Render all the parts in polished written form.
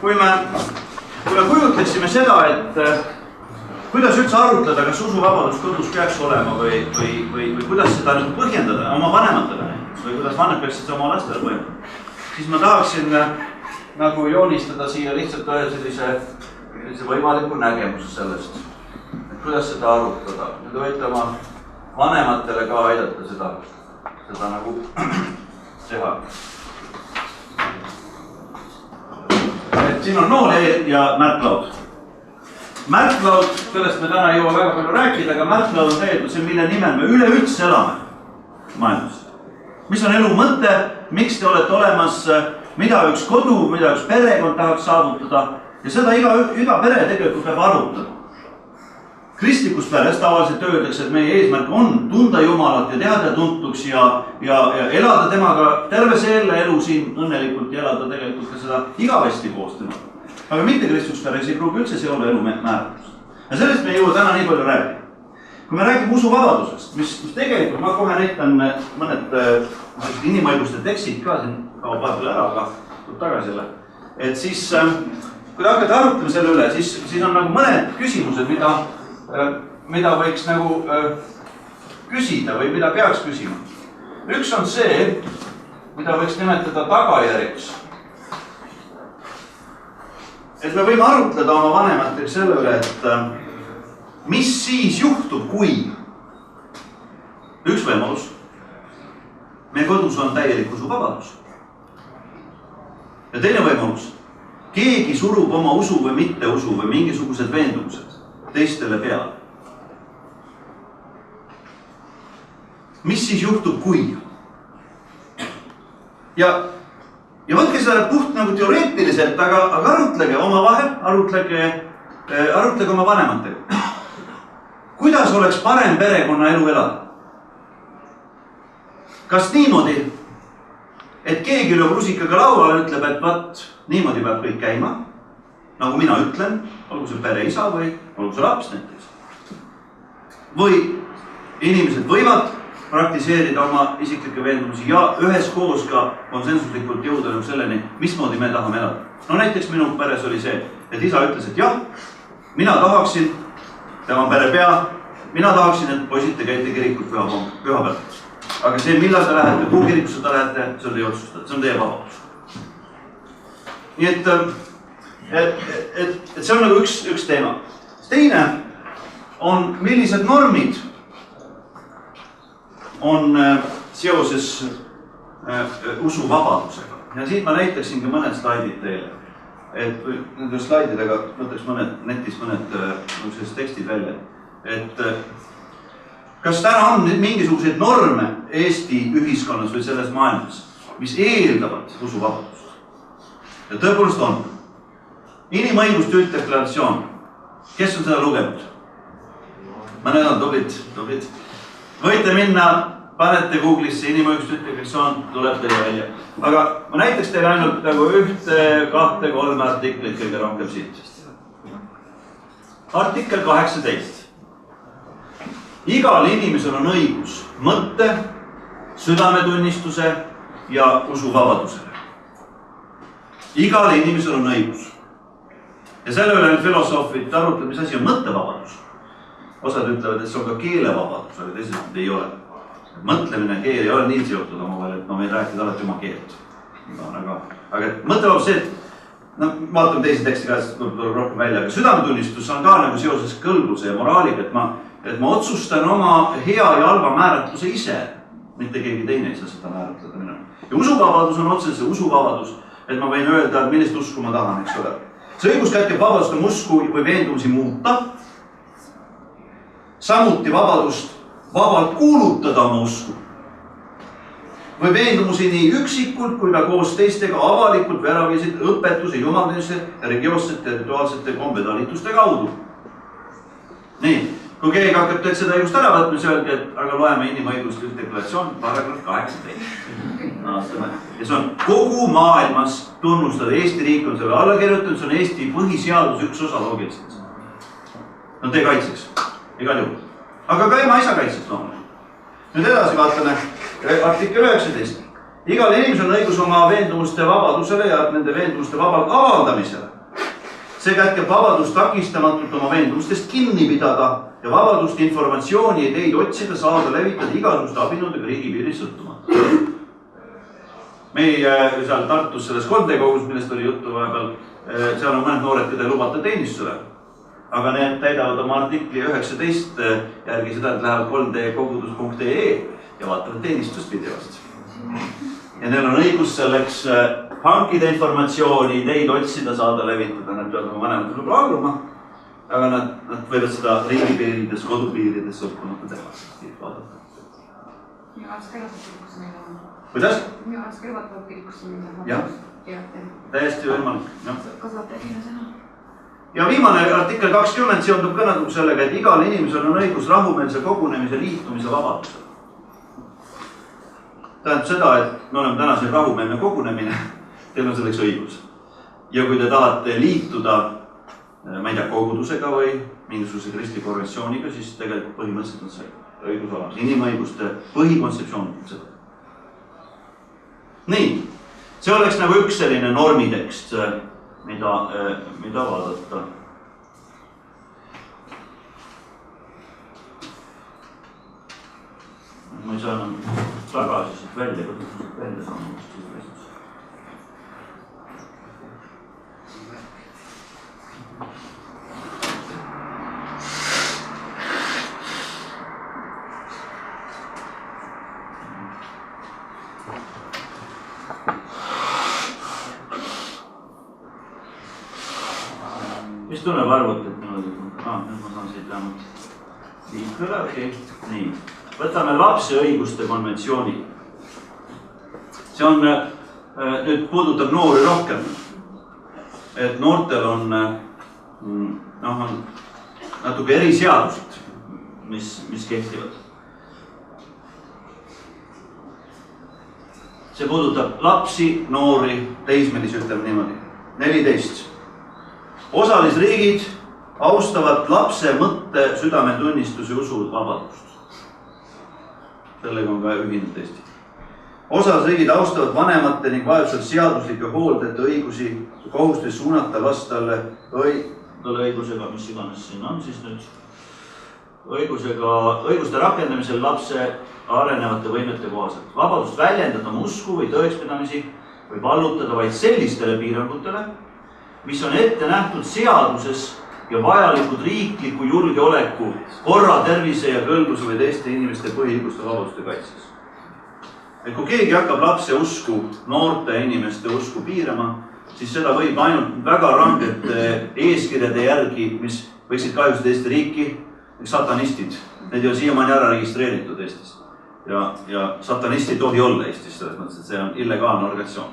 kui me kujutleksime seda, et kuidas üldse arutleda, kas usuvabadus kodus peaks olema või kuidas seda nüüd põhjendada oma vanematele või kuidas vanemad peaksid oma lastele põhjendada, siis ma tahaksin nagu joonistada siia lihtsalt ühe sellise võimaliku nägemuse sellest, et kuidas seda arutada. Te võite oma vanematele ka aidata seda nagu teha. Et siin on nool ja märklaud. Märklaud, sellest me täna ei jõua väga palju rääkida, aga märklaud on see, mille nimel me üleüldse elame maailmas. Mis on elu mõte, miks te olete olemas, mida üks kodu, mida üks perekond tahaks saavutada ja seda iga pere tegelikult peab arutama. Kristlikus peres tavaliselt öeldakse, et meie eesmärk on tunda Jumalat ja teha ta tuntuks ja elada temaga terve selle elu siin õnnelikult ja elada tegelikult ka seda igavesti koos temaga. Aga mitte kristlikus peres ei pruugi üldse see ole elu määratus. Ja sellest me ei jõua täna nii palju rääkida. Kui me räägime usuvabadusest, mis tegelikult ma kohe näitan mõned inimõiguste tekstid ka siin kaob vahepeal ära, aga tuleb tagasi jälle. Et siis, kui te hakkate arutlema selle üle, siis on nagu mõned küsimused, mida võiks nagu küsida või mida peaks küsima. Üks on see, mida võiks nimetada tagajärjeks. Et me võime arutleda oma vanematega selle üle, et mis siis juhtub, kui üks võimalus, meie kodus on täielik usuvabadus. Ja teine võimalus, keegi surub oma usu või mitte usu või mingisugused veendumused teistele peale. Mis siis juhtub, kui? Ja võtke seda puht nagu teoreetiliselt, aga arutlege oma vahel, arutlege oma vanematega. Kuidas oleks parem perekonna elu elada? Kas niimoodi, et keegi lööb rusikaga lauale ja ütleb, et vaat, niimoodi peab kõik käima, nagu mina ütlen, olgu see pere isa või olgu see laps näiteks. Või inimesed võivad praktiseerida oma isiklikke veendumusi ja üheskoos ka konsensuslikult jõuda selleni, mismoodi me tahame elada. No näiteks minu peres oli see, et isa ütles, et jah, mina tahaksin, tema pere pea, mina tahaksin, et poisid te käite kirikut püha peal. Aga see, millal te lähete, kuhu kirikusse te lähete, see on teie otsustada, see on teie vabadus. Nii et see on nagu üks teema. Teine on, millised normid on seoses usuvabadusega. Ja siit ma näitaksingi mõned slaidid teile. Et nende slaididega võtaks netis mõned tekstid välja. Et kas täna on mingisuguseid norme Eesti ühiskonnas või selles maailmas, mis eeldavad usuvabadust? Ja tõepoolest on. Inimõiguste ülddeklaratsioon. Kes on seda lugenud? Mõned on tublid. Võite minna, panete Google'isse inimõiguste ülddeklaratsioon, tuleb teile välja. Aga ma näitaks teile ainult nagu 1, 2, 3 artiklit kõige rohkem siit. Artikkel 18. Igal inimesel on õigus mõtte, südametunnistuse ja usuvabadusele. Igal inimesel on õigus. Ja selle üle filosoofid arutleb, mis asi on mõttevabadus. Osad ütlevad, et see on ka keelevabadus, aga teised ei ole. Mõtlemine keel ei ole nii seotud omavahel, et ma võin rääkida alati oma keelt. Aga mõttevabadus see, et vaatame teisi teksti ka, et tuleb rohkem välja, aga südametunnistus on ka nagu seoses kõlbluse ja moraaliga, et ma otsustan oma hea ja halva määratluse ise, mitte keegi teine ei saa seda määratleda minu. Ja usuvabadus on otseselt see usuvabadus, et ma võin öelda, et millist usku ma tahan, eks ole. See õigus kätkeb vabadust oma usku või veendumusi muuta, samuti vabadust vabalt kuulutada oma usku või veendumusi nii üksikult kui ka koos teistega avalikult või äraviisid õpetuse, jumalteenuse, religioossete, rituaalsete kombetalituste kaudu. Nii, kui keegi hakkab teilt seda õigust ära võtma, siis öeldi, et aga loeme inimõiguste ülddeklaratsioon, paragrahv 18. Ja see on kogu maailmas tunnustada. Eesti riik on selle alla kirjutanud, see on Eesti põhiseadus üks osa loogilistest. No tee kaitseks, igal juhul. Aga ka ema isa kaitseks loomulikult. Nüüd edasi vaatame artikkel 19. Igal inimesel on õigus oma veendumuste vabadusele ja nende veendumuste vabalt avaldamisele. See kätkeb vabadust takistamatult oma veendumustest kinni pidada ja vabadust informatsiooni ja ideid otsida, saada, levitada igasuguste abinõudega riigipiirist sõltumata. Meie seal Tartus selles 3D kogus, millest oli juttu vahepeal, seal on mõned noored, keda ei lubata teenistusele. Aga need täidavad oma artikli 19 järgi seda, et lähevad 3dkogudus.ee ja vaatavad teenistust videost. Ja neil on õigus selleks hankida informatsiooni, ideid otsida, saada, levitada, nad peavad oma vanematele võib-olla alluma, aga nad võivad seda riigipiirides, kodupiirides sõltumata teha. Minu arust kõivatavad kirikusse neil on. Kuidas? Minu arust kõivatavad kirikusse neil on. Jah, täiesti võimalik. Kasvata inimesena. Ja viimane artikkel 20 seondub ka nagu sellega, et igal inimesel on õigus rahumeelse kogunemise liitumise vabadusele. Tähendab seda, et me oleme täna siin rahumeelne kogunemine, teil on selleks õigus. Ja kui te tahate liituda, ma ei tea, kogudusega või mingisuguse kristliku organisatsiooniga, siis tegelikult põhimõtteliselt on see õigus olemas. Inimõiguste põhikontseptsioon on seda. Nii, see oleks nagu üks selline normitekst, mida vaadata. Ma ei saa enam tagasi siit välja, kuidas ma siit välja saan. Mis tunneb arvutit niimoodi? Nüüd ma saan siit vähemalt liikvele, okei. Nii. Võtame lapse õiguste konventsiooni. See on, nüüd puudutab noori rohkem. Et noortel on natuke eriseadused, mis kehtivad. See puudutab lapsi, noori, teismelisi, ütleme niimoodi. 14. Osalisriigid austavad lapse mõtte, südametunnistuse, usu vabadust. Sellega on ka ühinenud Eesti. Osalisriigid austavad vanemate ning vajadusel seaduslike hooldajate õigusi ja kohustusi suunata lastele õigusega, mis iganes siin on siis nüüd, õiguste rakendamisel lapse arenevate võimete kohaselt. Vabadust väljendada oma usku või tõekspidamisi võib allutada vaid sellistele piirangutele, mis on ette nähtud seaduses ja vajalikud riikliku julgeoleku, korra, tervise ja kõlbuse või teiste inimeste põhiõiguste vabaduste kaitses. Et kui keegi hakkab lapse usku, noorte inimeste usku piirama, siis seda võib ainult väga rangete eeskirjade järgi, mis võiksid kahjustada Eesti riiki, satanistid. Need ei ole siiamaani ära registreeritud Eestis. Ja satanistid ei tohi olla Eestis, selles mõttes, et see on illegaalne organisatsioon.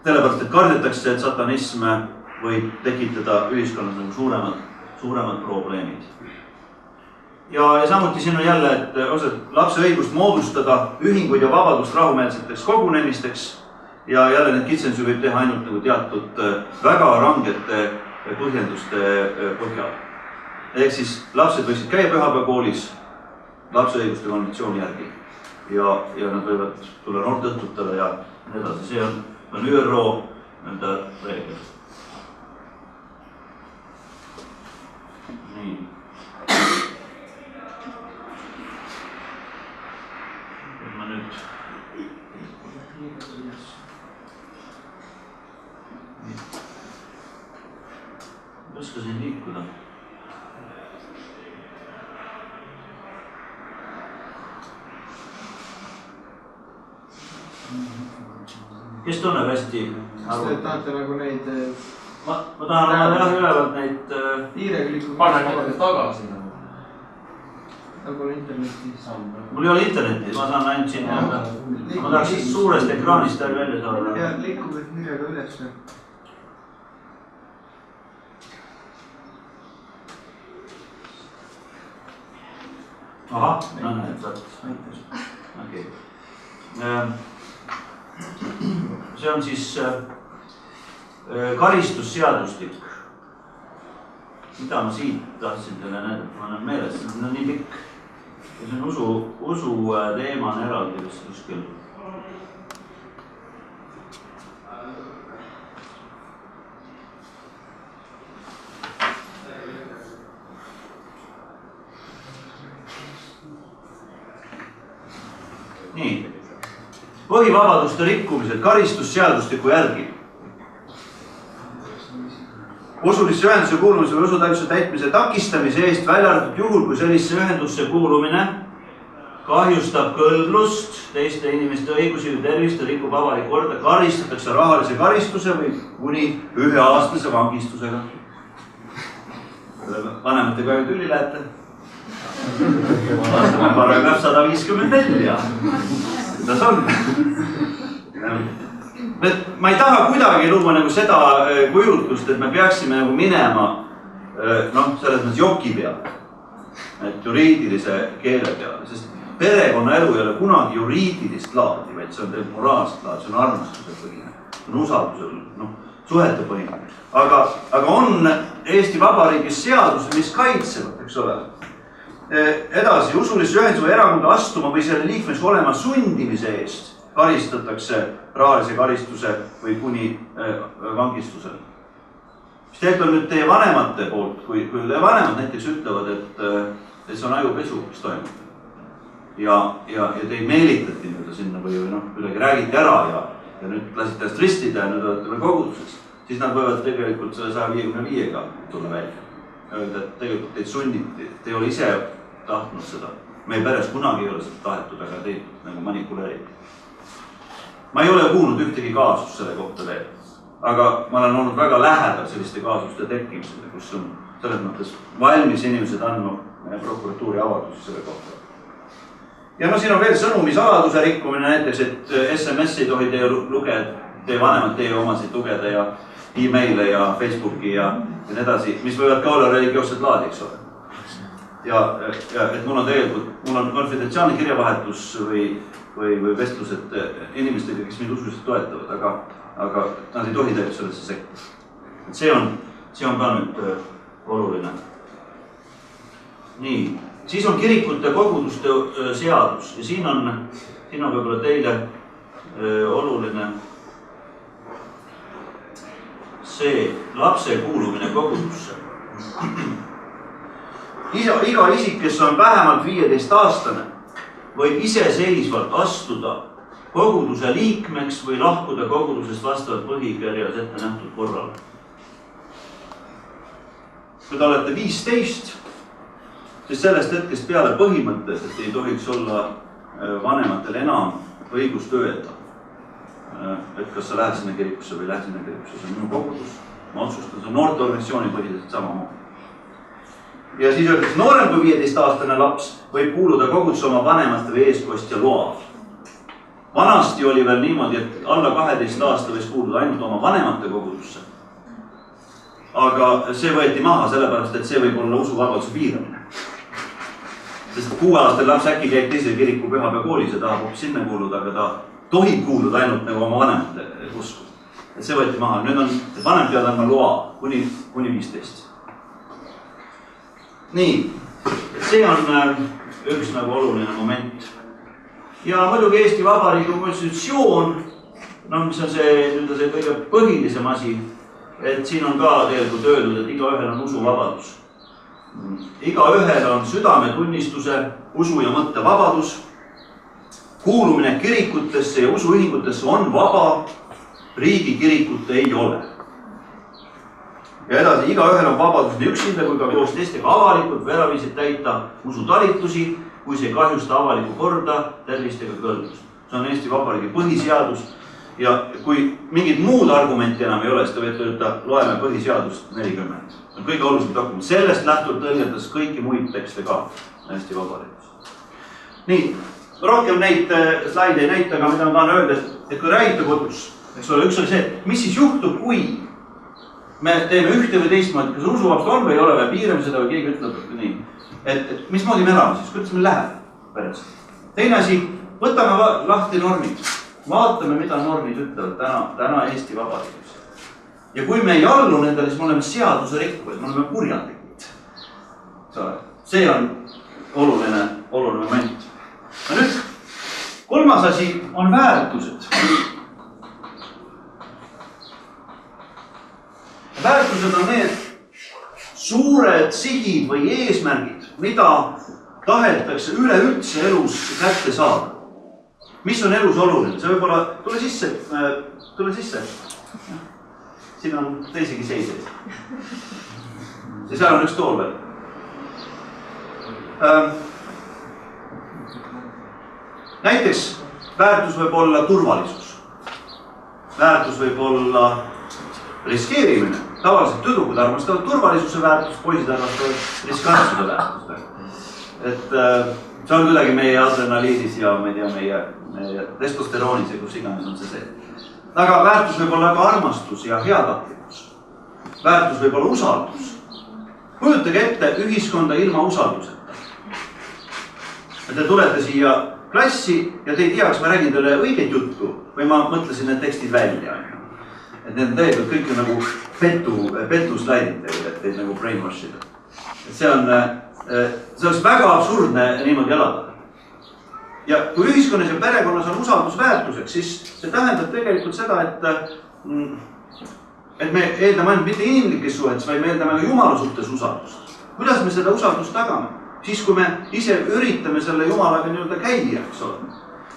Sellepärast, et kardetakse, et satanism võib tekitada ühiskonnas nagu suuremad probleemid. Ja samuti siin on jälle, et lapse õigust moodustada ühinguid ja vabadust rahumeelseteks kogunemisteks ja jälle need kitsendusi võib teha ainult nagu teatud väga rangete põhjenduste põhjal. Ehk siis lapsed võiksid käia pühapäevakoolis lapse õiguste konventsiooni järgi ja nad võivad tulla noorteõhtutele ja nii edasi. See on ÜRO reegel. Nii. Ma nüüd ei oska siin liikuda. Kes tunneb hästi? Kas te tahate nagu neid... Ma tahan ülevalt neid... Piirega liikuda. Pane tagasi. Tal pole interneti. Mul ei ole interneti, ma saan ainult siin öelda. Ma tahaks siis suurest ekraanist välja saada. Ja liikub nirega üles. Aha, no näed, saad. Okei. See on siis karistusseadustik. Mida ma siit tahtsin teile näidata, ma olen meeles, see on nii pikk. Ja see on usu teema on eraldi vist kuskil. nii. Põhivabaduste rikkumised karistusseadustiku järgi. Usulisse ühenduse kuulumise või usutalituse täitmise takistamise eest välja arvatud juhul, kui sellisse ühendusse kuulumine kahjustab kõlblust, teiste inimeste õigusi või tervist ja rikub avalikku korda, karistatakse rahalise karistuse või kuni 1-aastase vangistusega. Vanematega ju tüli lähete. Vaatame paragrahv 154. Kuidas on? Ma ei taha kuidagi luua nagu seda kujutlust, et me peaksime nagu minema selles mõttes joki peale, et juriidilise keele peale, sest perekonnaelu ei ole kunagi juriidilist laadi, vaid see on teil moraalset laadi, see on armastuse põhine, see on usaldusel, suhete põhine. Aga on Eesti Vabariigis seadus, mis kaitsevad, eks ole. Edasi, usulisse ühenduse või erakonda astuma või selle liikmeks olema sundimise eest karistatakse rahalise karistuse või kuni vangistusele. Mis tegelikult on nüüd teie vanemate poolt, kui teie vanemad näiteks ütlevad, et see on ajupesu, mis toimub. Ja teid meelitati sinna või kuidagi räägiti ära ja nüüd lasite ennast ristida ja nüüd olete veel koguduses, siis nad võivad tegelikult selle 155-ga tulla välja. Öelda, et tegelikult teid sunniti, te ei ole ise tahtnud seda. Meie peres kunagi ei ole seda tahetud, aga teid nagu manipuleeriti. Ma ei ole kuulnud ühtegi kaasust selle kohta veel, aga ma olen olnud väga lähedal selliste kaasuste tekkimisele, kus on selles mõttes valmis inimesed andma prokuratuuri avaldusi selle kohta. Ja siin on veel sõnumisaladuse rikkumine näiteks, et SMS ei tohi teie vanemad teie omasid lugeda ja e-maile ja Facebooki ja nii edasi, mis võivad ka olla religioosset laadi, eks ole. Ja et mul on konfidentsiaalne kirjavahetus või vestlused inimestega, kes mind usuliselt toetavad, aga nad ei tohi tegelikult sellesse sekta. See on ka nüüd oluline. Nii, siis on kirikute koguduste seadus ja siin on võib-olla teile oluline see lapse kuulumine kogudusse. Iga isik, kes on vähemalt 15-aastane, võib iseseisvalt astuda koguduse liikmeks või lahkuda kogudusest vastavalt põhikirjas ette nähtud korrale. Kui te olete 15, siis sellest hetkest peale põhimõtteliselt, et ei tohiks olla vanematel enam õigust öelda, et kas sa lähed sinna kirikusse või lähed sinna kirikusse. See on minu kogudus, ma otsustan, see on noorteorganisatsiooni põhiliselt samamoodi. Ja siis öeldakse, noorem kui 15-aastane laps võib kuuluda kogudusse oma vanemate või eeskostja loal. Vanasti oli veel niimoodi, et alla 12 aasta võis kuuluda ainult oma vanemate kogudusse. Aga see võeti maha sellepärast, et see võib olla usuvabaduse piiramine. Sest 6-aastane laps äkki käib teise kiriku pühapea koolis ja tahab hoopis sinna kuuluda, aga ta tohib kuuluda ainult nagu oma vanemate usku. Et see võeti maha. Nüüd on vanem pead andma loa kuni 15. Nii, see on üks nagu oluline moment. Ja muidugi Eesti Vabariigi konstitutsioon, mis on see kõige põhilisem asi, et siin on ka tegelikult öeldud, et igaühel on usuvabadus. Igaühel on südametunnistuse, usu ja mõtte vabadus. Kuulumine kirikutesse ja usuühingutesse on vaba, riigikirikut ei ole. Ja edasi, igaühel on vabadus nii üksinda kui ka koos teistega avalikult või eraviisid täita usutalitusi, kui see kahjusta avalikku korda, tervist ega kõlbust. See on Eesti Vabariigi põhiseadus ja kui mingid muud argumenti enam ei ole, siis te võite öelda, loeme põhiseadust 40. See on kõige olulisem dokument. Sellest lähtuvalt tõlgendades kõiki muid tekste ka Eesti Vabariigis. Nii, rohkem neid slaide ei näita, aga mida ma tahan öelda, et kui räägite kodus, eks ole, üks oli see, mis siis juhtub, kui me teeme ühte või teistmoodi, kas usuvabadust on või ei ole või piirame seda või keegi ütleb nii. Et mismoodi me elame siis, kuidas meil läheb peres. Teine asi, võtame lahti normid. Vaatame, mida normid ütlevad täna Eesti Vabariigis. Ja kui me ei allu nendele, siis me oleme seaduse rikkujaid, me oleme kurjandlikud. See on oluline moment. Ja nüüd, kolmas asi on väärtused. Väärtused on need suured sihid või eesmärgid, mida tahetakse üleüldse elus kätte saada. mis on elus oluline, see võib olla, tule sisse. Siin on teisigi seiseid. Ja seal on üks tool veel. Näiteks väärtus võib olla turvalisus. Väärtus võib olla riskeerimine. Tavaliselt tüdrukud armastavad turvalisuse väärtust, poisid armastavad riskantsuse väärtust. Et see on kuidagi meie adrenaliidis ja meie testosteroonis ja kus iganes on see. Aga väärtus võib olla ka armastus ja heatahtlikkus. Väärtus võib olla usaldus. Kujutage ette ühiskonda ilma usalduseta. Te tulete siia klassi ja te ei tea, kas ma räägin teile õiget juttu või ma mõtlesin need tekstid välja. Et need tegelikult kõik on nagu pettuslaidid teile, et teid nagu brainwashida. See oleks väga absurdne niimoodi elada. Ja kui ühiskonnas ja perekonnas on usaldusväärtuseks, siis see tähendab tegelikult seda, et me eeldame ainult mitte inimlikes suhetes, vaid me eeldame ka Jumala suhtes usaldust. Kuidas me seda usaldust tagame? Siis kui me ise üritame selle Jumalaga nii-öelda käia, eks ole.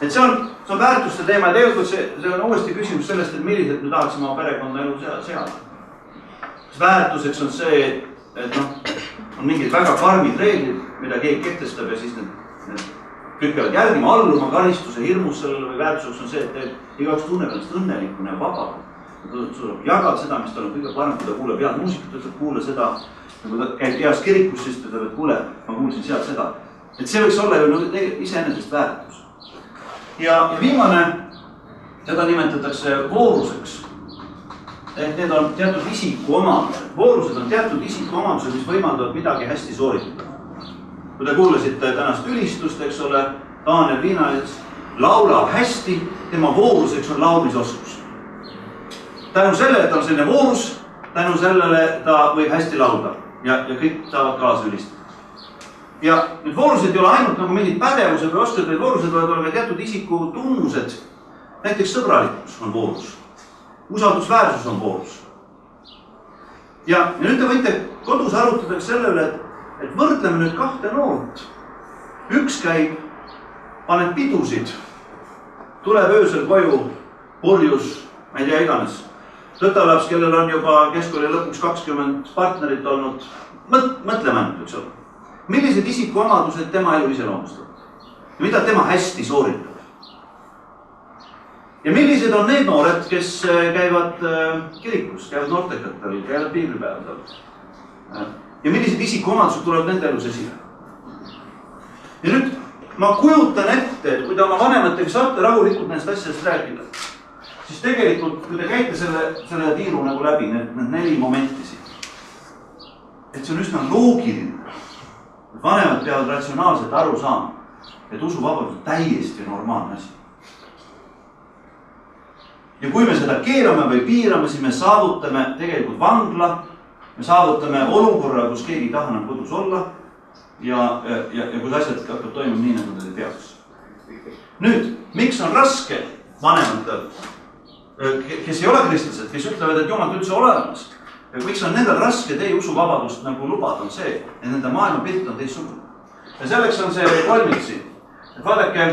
Et see on väärtuste teema ja tegelikult see on uuesti küsimus sellest, et millised me tahaksime oma perekonna elu seada. Väärtuseks on see, et on mingid väga karmid reeglid, mida keegi kehtestab ja siis need kõik peavad järgima, alluma karistuse hirmus sellele või väärtuseks on see, et igaüks tunneb ennast õnnelikuna ja vaba. Jagad seda, mis tal on kõige parem, kui ta kuuleb head muusikat, ütleb kuule seda, kui ta käib heas kirikus, siis ta ütleb, et kuule, ma kuulsin sealt seda. Et see võiks olla ju iseenesest väärtus. Ja viimane, seda nimetatakse vooruseks. Et need on teatud isikuomadused. Voorused on teatud isikuomadused, mis võimaldavad midagi hästi sooritada. Kui te kuulasite tänast ülistust, eks ole, Daniel Viinalits laulab hästi, tema vooruseks on laulmisoskus. Tänu sellele, et on selline voorus, tänu sellele ta võib hästi laulda ja kõik saavad kaasa ülistada. Ja need voorused ei ole ainult nagu mingid pädevused või oskused, vaid voorused võivad olla ka teatud isiku tunnused. Näiteks sõbralikkus on voorus. Usaldusväärsus on voorus. Ja nüüd te võite kodus arutada selle üle, et võrdleme nüüd kahte noort. Üks käib, paneb pidusid, tuleb öösel koju, purjus, ma ei tea iganes. Tõtalaps, kellel on juba keskkooli lõpuks 20 partnerit olnud, mõtleme ainult, eks ole. Millised isikuomadused tema elu iseloomustavad? Ja mida tema hästi sooritab? Ja millised on need noored, kes käivad kirikus, käivad noortekatel, käivad piiblipäevadel? Ja millised isikuomadused tulevad nende elus esile? Ja nüüd ma kujutan ette, et kui te oma vanematega saate rahulikult nendest asjadest rääkida, siis tegelikult, kui te käite selle tiiru nagu läbi, need 4 momenti siin, et see on üsna loogiline. Vanemad peavad ratsionaalselt aru saama, et usuvabadus on täiesti normaalne asi. Ja kui me seda keerame või piirame, siis me saavutame tegelikult vangla, me saavutame olukorra, kus keegi ei taha enam kodus olla ja kus asjad hakkavad toimuma nii, nagu nad ei peaks. Nüüd, miks on raske vanematel, kes ei ole kristlased, kes ütlevad, et Jumal üldse olemas, ja miks on nendel raske teie usuvabadust nagu lubada, on see, et nende maailmapilt on teistsugune. Ja selleks on see kolmik siin. Et vaadake,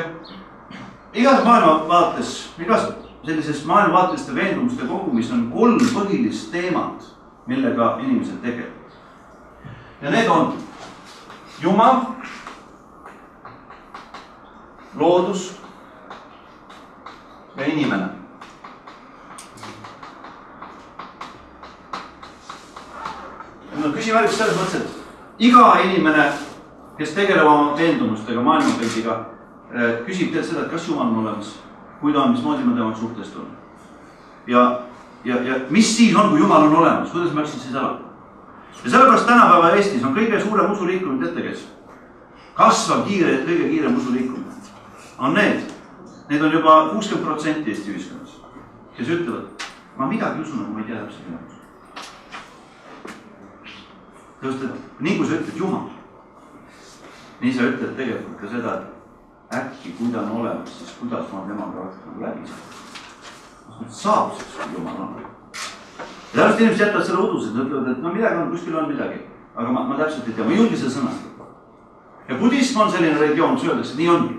igas maailmavaates, igas sellises maailmavaateliste veendumuste kogumis on 3 põhilist teemat, millega inimesed tegelevad. Ja need on Jumal, loodus ja inimene. No küsimärgis selles mõttes, et iga inimene, kes tegeleb oma veendumustega, maailmapildiga, küsib tead seda, et kas Jumal on olemas, kui ta on, mismoodi ma temaga suhtes tunnen. Ja mis siis on, kui Jumal on olemas, kuidas ma läksin siis elada? Ja sellepärast tänapäeva Eestis on kõige suurem usuliikumine ettekes. Kasvav kõige kiirem usuliikumine on need. Need on juba 60% Eesti ühiskonnas, kes ütlevad, ma midagi usun, aga ma ei tea täpselt midagi. Just, et nii kui sa ütled Jumal, nii sa ütled tegelikult ka seda, et äkki kui ta on olemas, siis kuidas ma temaga läbi saan. Saab siis, kui Jumal on. Ja täpselt inimesed jätavad selle udused, nad ütlevad, et no midagi on, kuskil on midagi, aga ma täpselt ei tea, ma ei julge seda sõnastada. Ja budism on selline religioon, kus öeldakse, et nii ongi.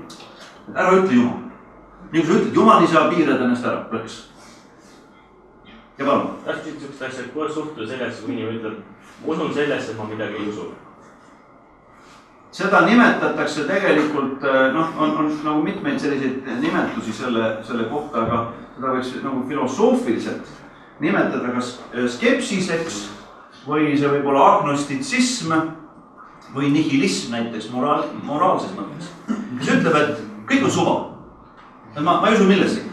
Et ära ütle Jumal. nii kui sa ütled, Jumal ei saa piirada ennast ära, lõks. Ja palun. Tahtsin niisugust asja, et kuidas suhtuda sellesse, kui inimene ütleb, usun sellesse, et ma midagi ei usu. Seda nimetatakse tegelikult, on nagu mitmeid selliseid nimetusi selle kohta, aga seda võiks nagu filosoofiliselt nimetada kas skepsiseks või see võib olla agnostitsism või nihilism näiteks moraalses mõttes. Mis ütleb, et kõik on suva. Ma ei usu millessegi.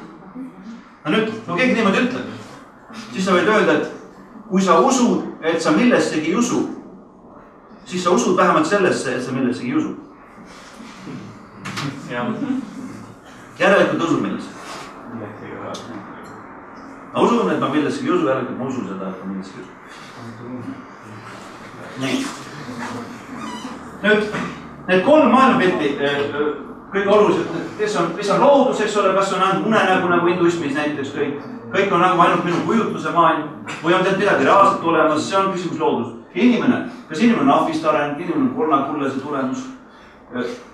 Nüüd, kui keegi niimoodi ütleb, siis sa võid öelda, et kui sa usud, et sa millessegi ei usu, siis sa usud vähemalt sellesse, et sa millessegi ei usu. Järelikult usud millessegi. Ma usun, et ma millessegi ei usu, järelikult ma usun seda, et ma millessegi ei usu. Nii. Nüüd, need 3 maailmapilti, kõige oluliselt, mis on loodus, eks ole, kas on ainult unenägu nagu hinduismis näiteks kõik on nagu ainult minu kujutluse maailm või on teil midagi reaalselt olemas, see on küsimus loodus. Inimene, kas inimene on ahvist arenenud, inimene on kolnakullese tulemus,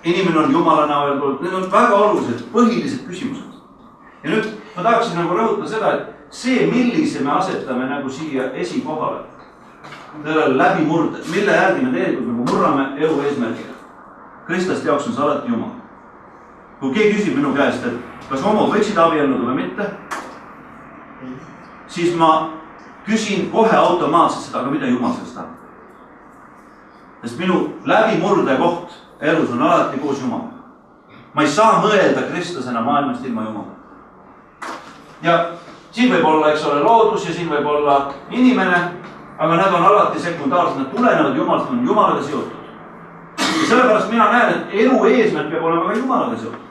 inimene on Jumala näol, need on väga olulised, põhilised küsimused. Ja nüüd ma tahaksin nagu rõhutada seda, et see, millise me asetame nagu siia esikohale, sellele läbimurde, mille järgi me tegelikult nagu murrame elu eesmärgiga. Kristlaste jaoks on see alati Jumal. Kui keegi küsib minu käest, et kas homod võiksid abielluda või mitte, siis ma küsin kohe automaatselt seda, aga mida Jumal sellest tahab. Sest minu läbimurde koht elus on alati koos Jumal. Ma ei saa mõelda kristlasena maailmast ilma Jumala. Ja siin võib olla, eks ole, loodus ja siin võib olla inimene, aga nad on alati sekundaarsed, nad tulenevad Jumalast, nad on Jumalaga seotud. Ja sellepärast mina näen, et elu eesmärk peab olema ka Jumalaga seotud.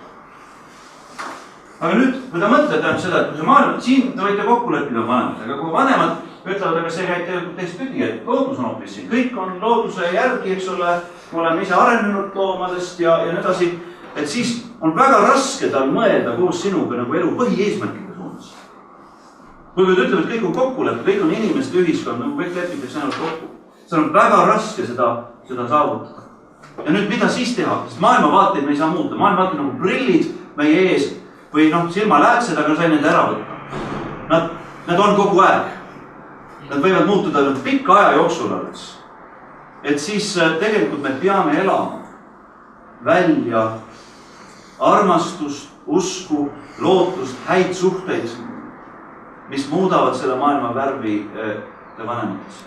Aga nüüd, kui ta mõtled seda, et kui see maailm, siin te võite kokku leppida vanemad, aga kui vanemad ütlevad, aga see käib tegelikult teistpidi, et loodus on hoopis siin. Kõik on looduse järgi, eks ole, me oleme ise arenenud loomadest ja nii edasi, et siis on väga raske tal mõelda koos sinuga nagu elu põhieesmärkide suunas. Kui nad ütlevad, et kõik on kokkulepe, kõik on inimeste ühiskond, nagu kõik lepitakse ainult kokku. See on väga raske seda saavutada. Ja nüüd, mida siis teha? Sest maailmavaateid me ei saa muuta. Maailmavaateid nagu prillid meie ees või silmalääksed, aga sain need ära võtta. Nad on kogu aeg. Nad võivad muutuda pikka aja jooksul alles. Et siis tegelikult me peame elama välja armastust, usku, lootust, häid suhteid, mis muudavad selle maailma värvi vanemates.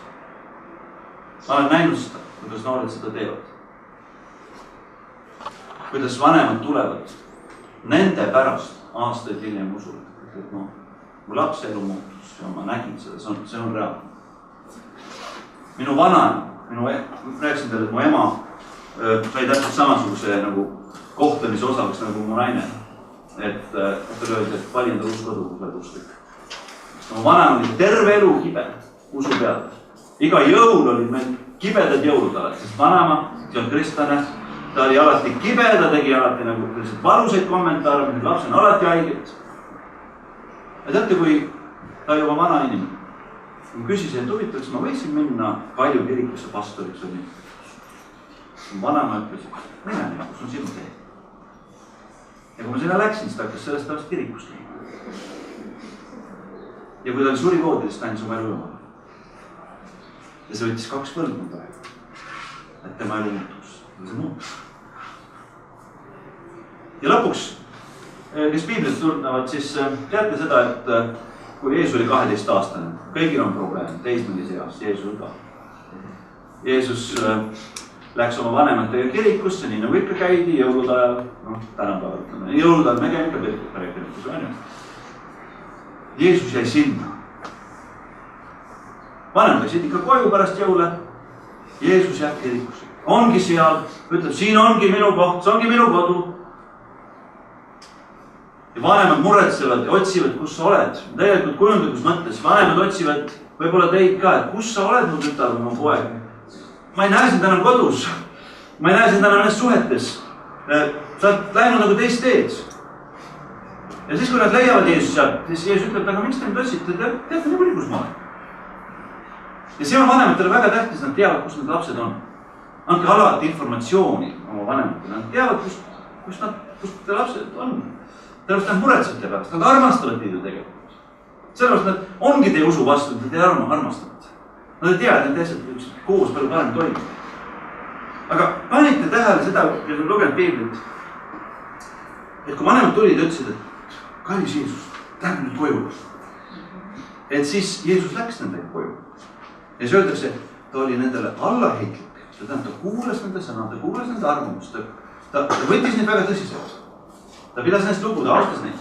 Ma olen näinud seda, kuidas noored seda teevad. Kuidas vanemad tulevad nende pärast aastaid hiljem usul. Mu lapse elu muutus ja ma nägin seda, see on reaalne. Minu vanaema, rääkisin teile, et mu ema sai täpselt samasuguse nagu kohtlemise osaks nagu mu naine. Et tal öeldi, et vali enda uskodu, kui sa oled usklik. Mu vanaema oli terve elu kibe usu peale. Iga jõul olid meil kibedad jõulud alati, sest vanaema, see on kristlane, ta oli alati kibe, ta tegi alati nagu valuseid kommentaare, mille laps on alati haiget. Ja teate, kui ta juba vana inimene, ma küsisin, et huvitav, kas ma võiksin minna Kalju kirikusse pastoriks või nii. Vanaema ütles, mine, kus on sinu tee. Ja kui ma sinna läksin, siis ta hakkas sellest tavaliselt kirikust käima. Ja kui ta oli surivoodis, ta andis oma elu Jumala. Ja see võttis 2 põlvkonda aega, et tema elu muutus. See muutus. Ja lõpuks, kes piiblist tunnevad, siis teate seda, et kui Jeesus oli 12-aastane, kõigil on probleem, teismelise eas, Jeesus ka. Jeesus läks oma vanematega kirikusse, nii nagu ikka käidi jõulud ajal, tänapäeval ütleme, jõulud ajal me käime ikka kirikus, on ju. Jeesus jäi sinna. Vanemad läksid ikka koju pärast jõule, Jeesus jääb kirikusse. Ongi seal, ütleb, siin ongi minu koht, see ongi minu kodu. Ja vanemad muretsevad ja otsivad, kus sa oled. Tegelikult kujundlikus mõttes, vanemad otsivad võib-olla teid ka, et kus sa oled mu tütar või mu poeg. Ma ei näe sind enam kodus. Ma ei näe sind enam nendes suhetes. Sa oled läinud nagu teist teed. Ja siis, kui nad leiavad Jeesus sealt, siis Jeesus ütleb, aga miks te nüüd otsite, teate nii kus ma olen. Ja see on vanematele väga tähtis, nad teavad, kus need lapsed on. Andke alati informatsiooni oma vanematele, nad teavad, kus te lapsed on. sellepärast nad muretsete pärast, nad armastavad teid ju tegelikult. Sellepärast nad ongi teie usu vastu, et teid armastavad. Nad ei tea, et need asjad koos palju parem toimub. Aga panite tähele seda, kes on lugenud Piiblit, et kui vanemad tulid ja ütlesid, et kallis Jeesus, lähme nüüd koju. Et siis Jeesus läks nendega koju. Ja siis öeldakse, et ta oli nendele allaheitlik. See tähendab, ta kuulas nende sõna, ta kuulas nende arvamust. Ta võttis neid väga tõsiselt. Ta pidas neist lugu, ta austas neid.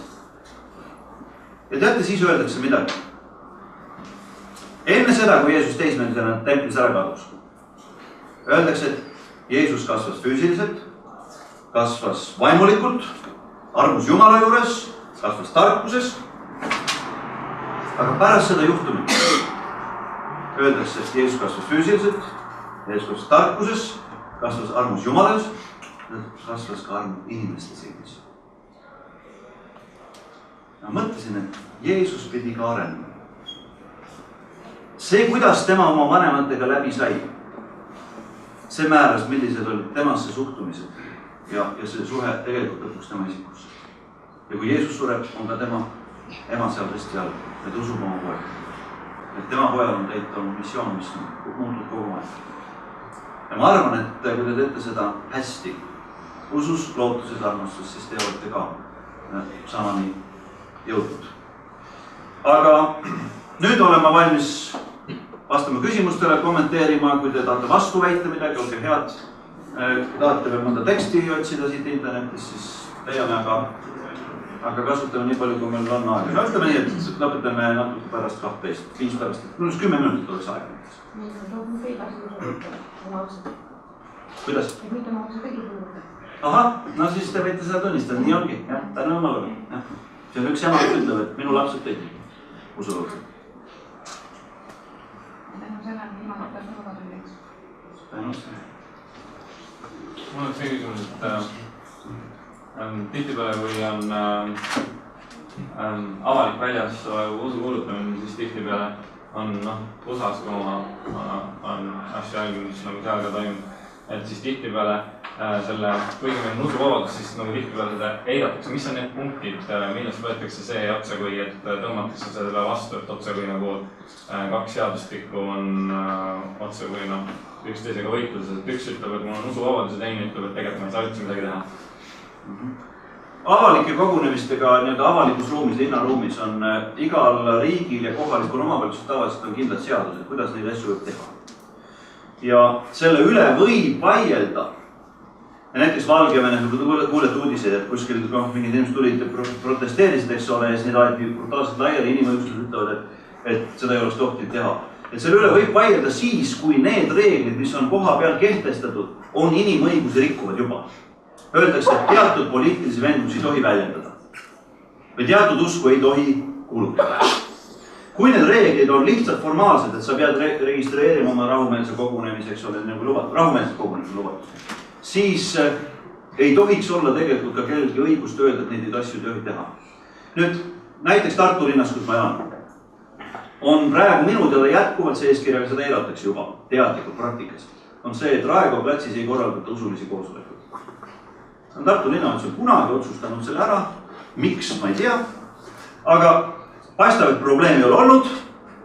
Ja teate, siis öeldakse midagi. Enne seda, kui Jeesus teismelisena templis ära kadus, öeldakse, et Jeesus kasvas füüsiliselt, kasvas vaimulikult, armus Jumala juures, kasvas tarkuses. Aga pärast seda juhtumit öeldakse, et Jeesus kasvas füüsiliselt, Jeesus kasvas tarkuses, kasvas armus Jumalas, kasvas ka armu inimeste silmis. Ma mõtlesin, et Jeesus pidi ka arenema. See, kuidas tema oma vanematega läbi sai, see määras, millised olid temasse suhtumised ja see suhe tegelikult lõpuks tema isikusse. Ja kui Jeesus sureb, on ka tema ema seal risti all, et usub oma poeg. Et tema pojal on täita oma missioon, mis muutub kogu aeg. Ja ma arvan, et kui te teete seda hästi, usus, lootuses, armastus, siis te olete ka samani jõudnud. Aga nüüd olen ma valmis vastama küsimustele, kommenteerima, kui te tahate vastu väita midagi, olge head. Kui tahate veel mõnda teksti otsida siit internetis, siis leiame, aga kasutame nii palju, kui meil on aega. No ütleme nii, et lõpetame natuke pärast 12, 5 pärast, 10 minutit oleks aega. Kuidas? Ahah, no siis te võite seda tunnistada, nii ongi. Ta on omal olnud. See on üks jama, kes ütleb, et minu lapsed teid usuvad. Tänu sellele viimane peab lubada üldeks. Tänu. Mul on see küsimus, et tihtipeale, kui on avalik väljas usu kuulutamine, siis tihtipeale on USA-s, kui on asju jälginud, mis nagu seal ka toimub. Et siis tihtipeale selle, kuigi meil on usuvabadus, siis nagu tihtipeale seda eidatakse. Mis on need punktid, millest võetakse see otse, kui et tõmmatakse selle vastu, et otse kui nagu 2 seadustikku on otse kui üksteisega võitluses, et üks ütleb, et mul on usuvabadus ja teine ütleb, et tegelikult ma ei saa üldse midagi teha. Avalike kogunemistega avalikus ruumis, linnaruumis on igal riigil ja kohalikul omavalitsusel tavaliselt on kindlad seadused, kuidas neid asju võib teha. Ja selle üle võib vaielda. Ja näiteks Valgevenes, kui kuulete uudiseid, et kuskil mingid inimesed tulid ja protesteerisid, eks ole, ja siis neid aeti brutaalselt laiali, inimõiguslased ütlevad, et seda ei oleks tohtinud teha. Et selle üle võib vaielda siis, kui need reeglid, mis on koha peal kehtestatud, on inimõigusi rikkuvad juba. Öeldakse, et teatud poliitilisi veendumusi ei tohi väljendada. Või teatud usku ei tohi kuulutada. Kui need reeglid on lihtsalt formaalsed, et sa pead registreerima oma rahumeelse kogunemise, eks ole, nagu lubatud, rahumeelse kogunemise lubatud, siis ei tohiks olla tegelikult ka kellelgi õigust öelda, et neid asju ei tohi teha. Nüüd, näiteks Tartu linnas, kus ma elan, on praegu minu teada jätkuvalt see eeskirjaga, seda eiratakse juba teadlikult praktikas. On see, et Raekoja platsis ei korraldata usulisi koosolekuid. Tartu linnavalitsus on kunagi otsustanud selle ära, miks, ma ei tea, aga paistab, et probleemi ei ole olnud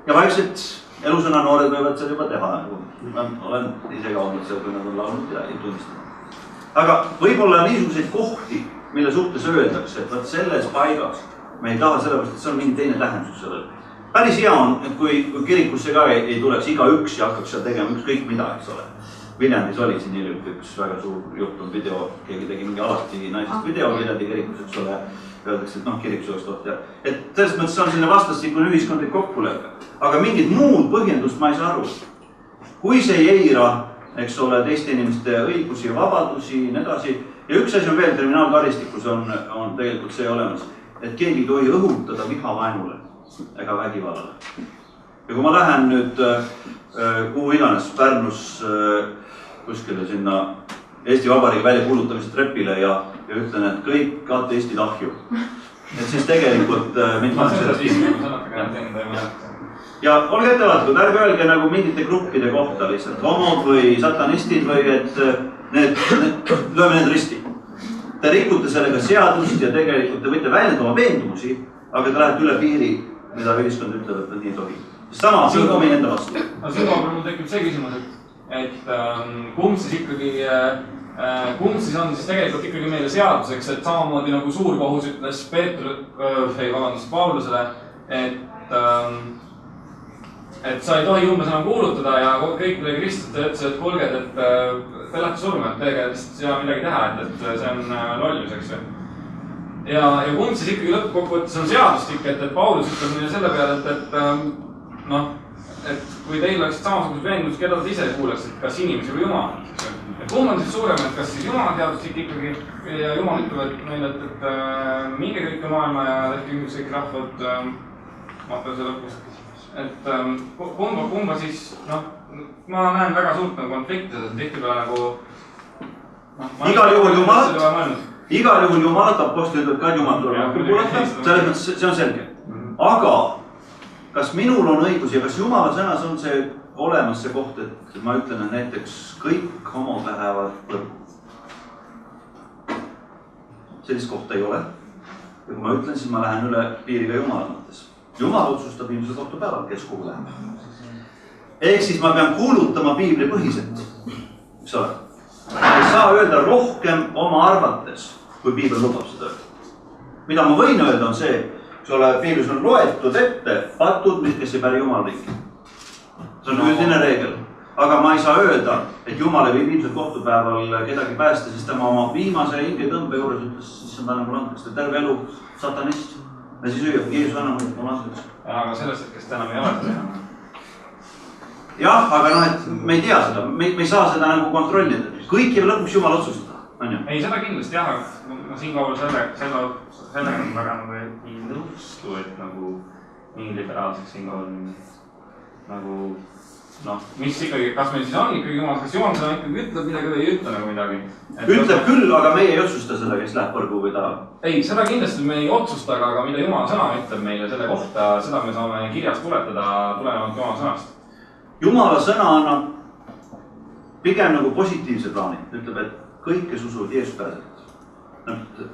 ja vaikselt elusõna noored võivad seda juba teha. Ma olen ise ka olnud seal, kui nad on laulnud ja ei tunnistanud. Aga võib-olla niisuguseid kohti, mille suhtes öeldakse, et selles paigas me ei taha sellepärast, et see on mingi teine tähendus sellel. Päris hea on, et kui kirikusse ka ei tuleks iga üks ja hakkaks seal tegema ükskõik mida, eks ole. Viljandis oli siin hiljuti üks väga suur juhtum video, keegi tegi mingi alati naisest video Viljandi kirikus, eks ole, öeldakse, et kirikus oleks toht teha. Et sellest mõttes on selline vastastikune ühiskondlik kokkulepe. Aga mingit muud põhjendust ma ei saa aru. Kui see ei eira, eks ole, teiste inimeste õigusi ja vabadusi ja nii edasi. Ja üks asi on veel, kriminaalkaristikus on tegelikult see olemas, et keegi ei tohi õhutada vihavaenule ega vägivallale. Ja kui ma lähen nüüd kuhu iganes Pärnus kuskile sinna Eesti Vabariigi väljakuulutamise trepile ja ütlen, et kõik ateistid ahju. Et siis tegelikult mind ja olge ettevaatlikud, ärge öelge nagu mingite gruppide kohta lihtsalt, homod või satanistid või et lööme need risti. te rikute sellega seadust ja tegelikult te võite väljendada oma veendumusi, aga te lähete üle piiri, mida ühiskond ütleb, et nii ei tohi. Sama pöördu meie enda vastu. No siinkohal mul tekib see küsimus, et kumb siis on siis tegelikult ikkagi meile seaduseks, et samamoodi nagu suurkohus ütles Paulusele, et sa ei tohi umbes enam kuulutada ja kõikidele kristlastele ütles, et kuulge, et te lähete surma, et teiega lihtsalt ei saa midagi teha, et see on lollus, eks ju. Ja kumb siis ikkagi lõppkokkuvõttes on seadustik, et Paulus ütleb meile selle peale, et kui teil oleksid samasugused veendumused, keda te ise kuuleks, et kas inimesi või Jumal. Et kumb on siis suurem, et kas siis Jumala teadustik ikkagi ja Jumal ütleb meile, et minge kõike maailma ja tehke kõik rahvad Matteuse lõpus. Et kumba siis, ma näen väga suurt konflikti, et tihtipeale nagu... Igal juhul Jumalat apostlid ka Jumal tuleb kuulata, selles mõttes see on selge. Aga kas minul on õigus ja kas Jumala sõnas on see olemas see koht, et ma ütlen, et näiteks kõik homod lähevad lõppu. Sellist kohta ei ole. Ja kui ma ütlen, siis ma lähen üle piiriga Jumala mõttes. Jumal otsustab ilmselt kohtupäeval, kes kuhu läheb. Ehk siis ma pean kuulutama piibli põhiselt. Mis ole? Ma ei saa öelda rohkem oma arvates, kui piibel lubab seda öelda. Mida ma võin öelda on see, kui ole piiblis on loetud ette patud, kes ei päri Jumala riiki. See on üldine reegel. Aga ma ei saa öelda, et Jumal võib ilmselt kohtupäeval kedagi päästa, siis tema oma viimase hinge tõmbe juures ütles, siis on ta nagu lantakse terve elu satanist. Ja siis hüüab, Jeesus annab oma laseks. Aga sellest, et kes enam ei ole seda. Jah, aga et me ei tea seda, me ei saa seda nagu kontrollida. Kõik jääb lõpuks Jumal otsustada, on ju? Ei, seda kindlasti jah, aga ma siinkohal sellega väga ei nõustu, et nagu nii liberaalseks siinkohal nagu mis ikkagi, kas meil siis on ikkagi Jumal, kas Jumal seda ikkagi ütleb midagi või ei ütle nagu midagi? Ütleb küll, aga meie ei otsusta seda, kes läheb põrgu või taha. Ei, seda kindlasti me ei otsusta, aga mida Jumala sõna ütleb meile selle kohta, seda me saame kirjast tuletada tulenevalt Jumala sõnast. Jumala sõna annab pigem nagu positiivse plaani. Ütleb, et kõik, kes usuvad Jeesus pääsevad.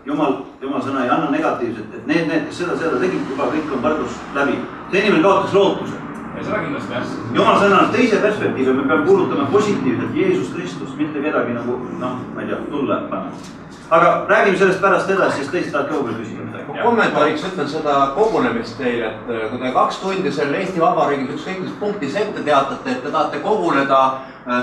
Jumala sõna ei anna negatiivset, et need, kes seda tegid, juba kõik on võrdus läbi. See inimene kaotas lootuse. Ja seda kindlasti jah. Jumala sõna on teise perspektiivi, me peame kuulutama positiivselt Jeesus Kristus, mitte kedagi nagu, ma ei tea, tulla panna. Aga räägime sellest pärast edasi, sest teist tahad kõuge küsida. Kommentaariks ütlen seda kogunemist teile, et kui te 2 tundi selle Eesti Vabariigis ükskõik mis punktis ette teatate, et te tahate koguneda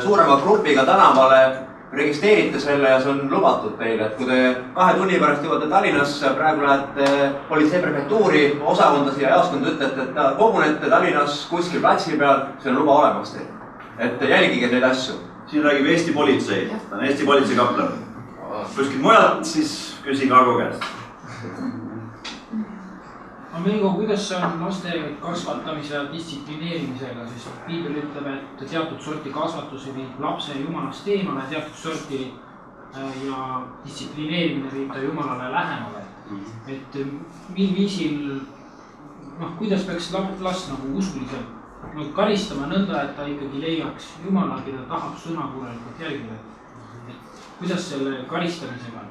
suurema grupiga tänavale, registreerite selle ja see on lubatud teile, et kui te 2 tunni pärast jõuate Tallinnasse, praegu lähete politseiprefektuuri osakonda siia jaoskonda, ütlete, et kogunete Tallinnas kuskil platsi peal, see on luba olemas teil. Et jälgige neid asju. Siin räägib Eesti politsei, ta on Eesti politsei kaplan. Kuskil mujalt, siis küsige Ago käest. Meigo, kuidas see on laste kasvatamise ja distsiplineerimisega, sest piibel ütleb, et teatud sorti kasvatuse viib lapse Jumalast eemale, teatud sorti ja distsiplineerimine viib ta Jumalale lähemale. Et mil viisil, kuidas peaks last nagu usuliselt karistama nõnda, et ta ikkagi leiaks Jumala, keda tahab sõnakuulelikult jälgida. Kuidas selle karistamisega on?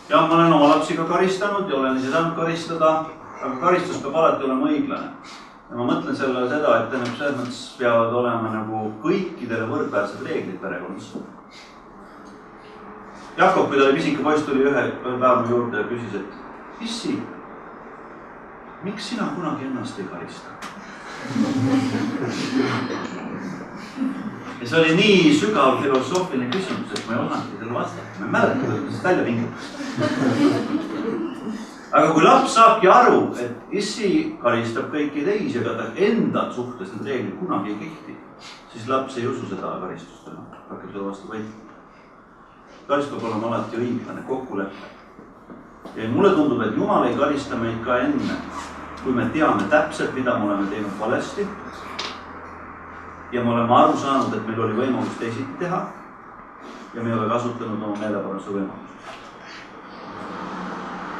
Jah, ma olen oma lapsi ka karistanud ja olen ise saanud karistada, aga karistus peab alati olema õiglane. Ja ma mõtlen selle seda, et selles mõttes peavad olema nagu kõikidele võrdväärsed reeglid perekonnas. Jakob, kui ta oli pisike poiss, tuli ühe päeva juurde ja küsis, et issi, miks sina kunagi ennast ei karista? Ja see oli nii sügav filosoofiline küsimus, et ma ei osanud teile vastata. Ma ei mäleta, kuidas välja pingib. Aga kui laps saabki aru, et issi karistab kõiki teisi, aga ta enda suhtes need reeglid kunagi ei kehti, siis laps ei usu seda karistust. Hakkab seda vastu võitma. Karistus peab olema alati õiglane, kokkulepe. Ja mulle tundub, et Jumal ei karista meid ka enne, kui me teame täpselt, mida me oleme teinud valesti. Ja me oleme aru saanud, et meil oli võimalus teisiti teha ja me ei ole kasutanud oma meeleparastuse võimalust.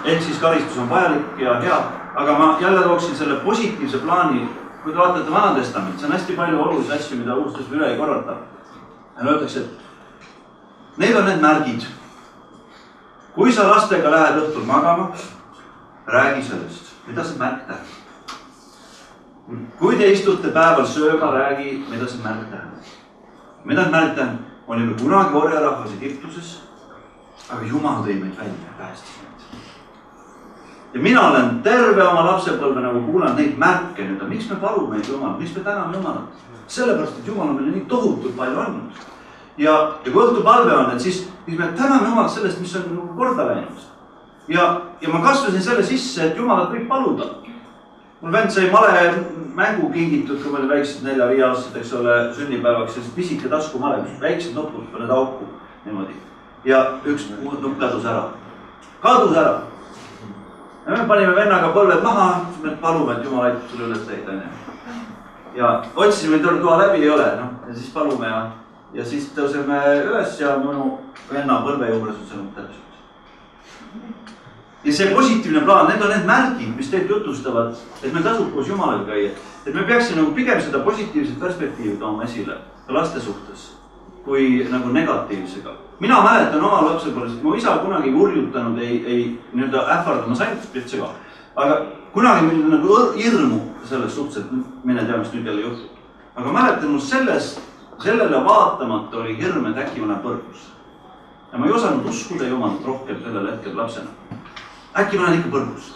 Ehk siis karistus on vajalik ja hea, aga ma jälle tooksin selle positiivse plaani, kui te vaatate Vana Testamenti, see on hästi palju olulisi asju, mida uustes üle ei korrata. Ja öeldakse, et need on need märgid. kui sa lastega lähed õhtul magama, räägi sellest, mida see märk tähendab. Kui te istute päeval sööma, räägi, mida see märk tähendab. Mida see märk tähendab? Olime kunagi orjarahvas Egiptuses, aga Jumal tõi meid välja ja päästis meid. Ja mina olen terve oma lapsepõlve nagu kuulan neid märke nüüd, miks me palume Jumal, miks me täname Jumalat? Sellepärast, et Jumal on meile nii tohutult palju andnud. Ja kui õhtupalve on, et siis me täname Jumalat sellest, mis on nagu korda läinud. Ja ma kasvasin selle sisse, et Jumalat võib paluda. Mul vend sai male mängu kingitud, kui ma olin väiksed 4-5 aastat, eks ole, sünnipäevaks, ja pisike taskumale, väiksed nupud paned auku niimoodi. Ja üks nupp kadus ära. Kadus ära. Ja me panime vennaga põlved maha, siis me palume, et Jumal aitab sulle üles leida. Ja otsisime toa läbi, ei ole, ja siis palume ja siis tõuseme üles ja mõnu venna põlve juures on see nupp täpselt. Ja see positiivne plaan, need on need märgid, mis teid jutustavad, et meil tasub koos Jumalaga käia. Et me peaksime nagu pigem seda positiivset perspektiivi tooma esile ka laste suhtes, kui nagu negatiivsega. Mina mäletan oma lapsepõlvest, et mu isa kunagi urjutanud ei nii-öelda ähvardama saint pritsega, aga kunagi meil nagu hirmu selles suhtes, et mine tea, mis nüüd jälle juhtub. Aga mäletan mul sellele vaatamata oli hirm, et äkki ma lähen põrgus. Ja ma ei osanud uskuda Jumalat rohkem sellel hetkel lapsena. Äkki ma lähen ikka põrgus.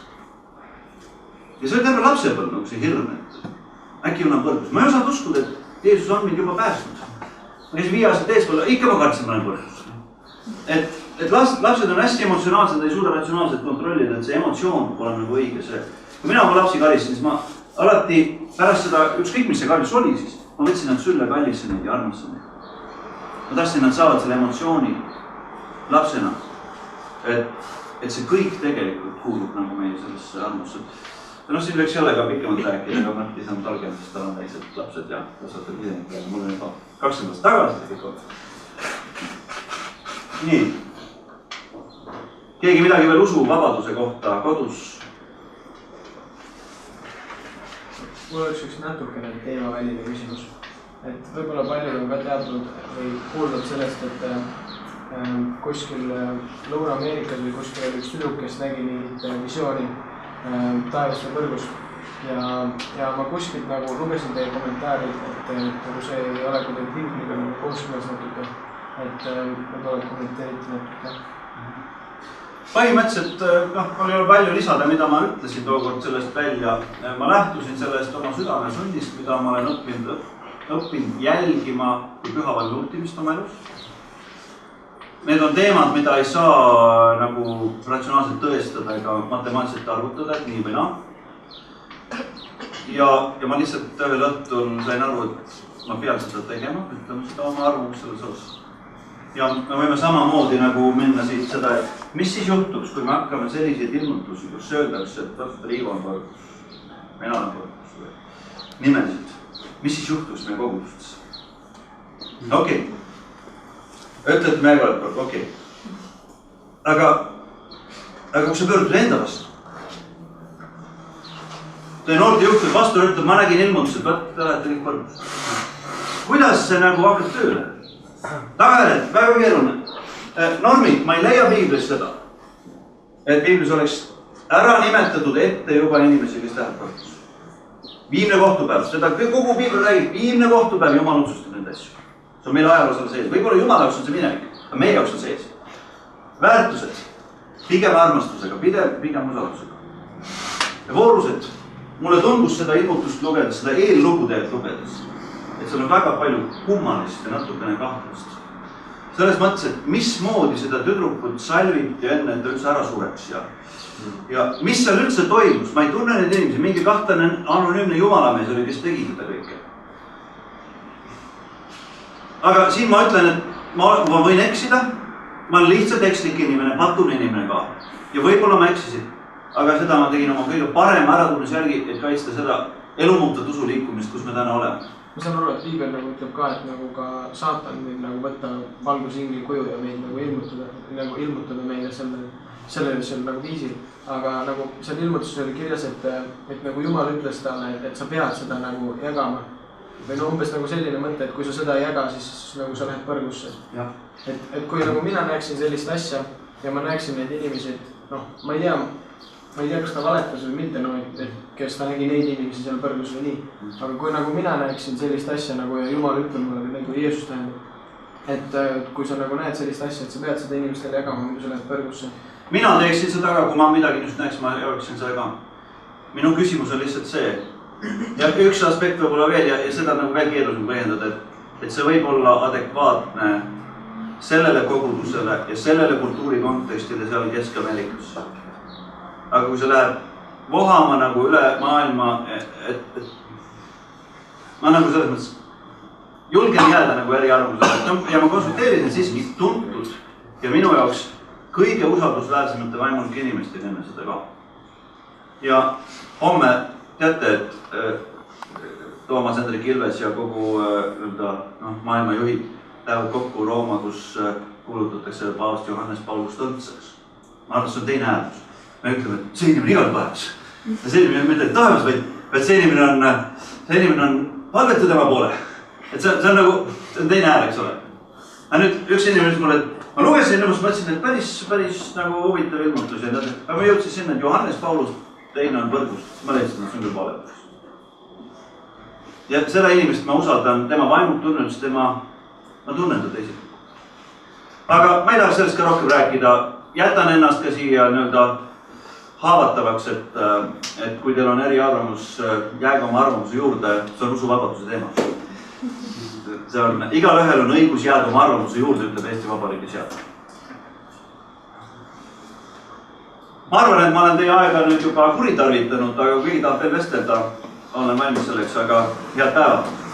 Ja see oli terve lapsepõlv nagu see hirm, et äkki ma lähen põrgus. Ma ei osanud uskuda, et Jeesus on mind juba päästnud. Ma käisin 5 aastat eespool, ikka ma kartsin, ma lähen põrgus. Et lapsed on hästi emotsionaalsed, ei suuda ratsionaalselt kontrollida, et see emotsioon pole nagu õige see. Kui mina oma lapsi karisin, siis ma alati pärast seda, ükskõik mis see karis oli siis, ma võtsin nad sülle kallisse neid ja armasse neid. Ma tahtsin, nad saavad selle emotsiooni lapsena, et see kõik tegelikult kuulub nagu meie sellesse armusse. Ja siin võiks jälle ka pikemalt rääkida, aga Mart ei saanud targem, sest tal on teised lapsed ja kasvatab kidenud ja mul on juba 20 aastat tagasi kõik olnud. Nii. Keegi midagi veel usuvabaduse kohta kodus? Mul oleks üks natukene teemaväline küsimus. Et võib-olla paljud on ka teadnud või kuuldud sellest, et kuskil Lõuna-Ameerikas või kuskil oli üks tüdruk, kes nägi mingit visiooni taevas või põrgus. Ja ma kuskilt nagu lugesin teie kommentaarid, et nagu see ei ole kuidagi piibliga nagu kooskõlas natuke. Et võib-olla kommenteeriti natuke. Põhimõtteliselt, mul ei ole palju lisada, mida ma ütlesin tookord sellest välja. Ma lähtusin sellest oma südame sunnist, mida ma olen õppinud jälgima kui pühaval juhtimist oma elus. Need on teemad, mida ei saa nagu ratsionaalselt tõestada ega matemaatiliselt arvutada, et nii või naa. Ja ma lihtsalt ühel õhtul sain aru, et ma pean seda tegema, ütleme seda oma arvamust selles osas. Ja me võime samamoodi nagu minna siit seda, et mis siis juhtuks, kui me hakkame selliseid ilmutusi, kus öeldakse, et vaata Riivo on põrgus, mina olen põrgus või nimeliselt. Mis siis juhtuks meie kogudustes? Okei. Ütled meie oled põrgus, okei. Aga kui sa pöördud enda vastu? Teie noorte juhtud pastor ütleb, ma nägin ilmutused, vaata, te olete kõik põrgus. Kuidas see nagu hakkab tööle? Tagajärjed, väga keeruline. Normid, ma ei leia piiblis seda, et piiblis oleks ära nimetatud ette juba inimesi, kes läheb põrgus. Viimne kohtupäev, seda kogu piibel räägib, viimne kohtupäev, Jumal otsustab nende asju. See on meil ajaloos on sees, võib-olla Jumala jaoks on see minevik, aga meie jaoks on sees. Väärtused, pigem armastusega, pigem usaldusega. Ja voorused, mulle tundus seda ilmutust lugedes, seda eellugudeed lugedes, et seal on väga palju kummalist ja natukene kahtlast. Selles mõttes, et mismoodi seda tüdrukut salviti enne, et ta üldse ära sureks ja mis seal üldse toimus, ma ei tunne neid inimesi, mingi kahtlane anonüümne jumalamees oli, kes tegi seda kõike. Aga siin ma ütlen, et ma võin eksida, ma olen lihtsalt ekslik inimene, patune inimene ka ja võib-olla ma eksisin, aga seda ma tegin oma kõige parema äratunnes järgi, et kaitsta seda elumuutat usuliikumist, kus me täna oleme. Ma saan aru, et Piibel nagu ütleb ka, et nagu ka saatan võib nagu võtta valgusingli kuju ja meid nagu ilmutada meile sellel nagu viisil. Aga nagu seal ilmutuses oli kirjas, et nagu Jumal ütles talle, et sa pead seda nagu jagama. Või no umbes nagu selline mõte, et kui sa seda ei jaga, siis nagu sa lähed põrgusse. Et kui nagu mina näeksin sellist asja, ja ma näeksin neid inimesi, noh, ma ei tea, kas ta valetas või mitte, no, et kes ta nägi neid inimesi seal põrgus või nii. Aga kui nagu mina näeksin sellist asja nagu ja Jumal ütleb mulle nagu Jeesus tähendab, et kui sa nagu näed sellist asja, et sa pead seda inimestele jagama, muidu sa lähed põrgusse. Mina teeksin seda ka, kui ma midagi just näeks, ma jagaksin seda ka. Minu küsimus on lihtsalt see. Ja üks aspekt võib olla veel ja seda nagu veel keerulisem põhjendada, et see võib olla adekvaatne sellele kogudusele ja sellele kultuuri kontekstile seal Kesk-Ameerikas. Aga kui see läheb vohama nagu üle maailma, et ma nagu selles mõttes julgen jääda nagu eriarvamusele ja ma konsulteerisin siiski tuntud ja minu jaoks kõige usaldusväärsemate vaimulike inimestega enne seda ka. Ja homme teate, et Toomas Hendrik Ilves ja kogu maailma juhid lähevad kokku Rooma, kus kuulutatakse paavst Johannes Paulus Tõntsaks. Ma arvan, et see on teine hääldus. Me ütleme, et see inimene igal taevas. Ja see inimene mitte taevas, vaid see inimene on palvetu tema poole. Et see on nagu, see on teine hääl, eks ole. Aga nüüd üks inimene ütles mulle, et ma lugesin ennast, mõtlesin, et päris nagu huvitav ilmutus. Aga ma jõudsin sinna, et Johannes Paulus teine on võrgus. Ma leidsin, et see on küll valetus. Ja seda inimest ma usaldan, tema vaimult tunnen, sest ma tunnen ta teised. Aga ma ei tahaks sellest ka rohkem rääkida. Jätan ennast ka siia haavatavaks, et kui teil on eriarvamus, jääge oma arvamuse juurde, see on usuvabaduse teema. See on, igal ühel on õigus jääda oma arvamuse juurde, ütleb Eesti Vabariigi seadus. Ma arvan, et ma olen teie aega nüüd juba kuritarvitanud, aga kui tahab veel vestelda, olen valmis selleks, aga head päeva!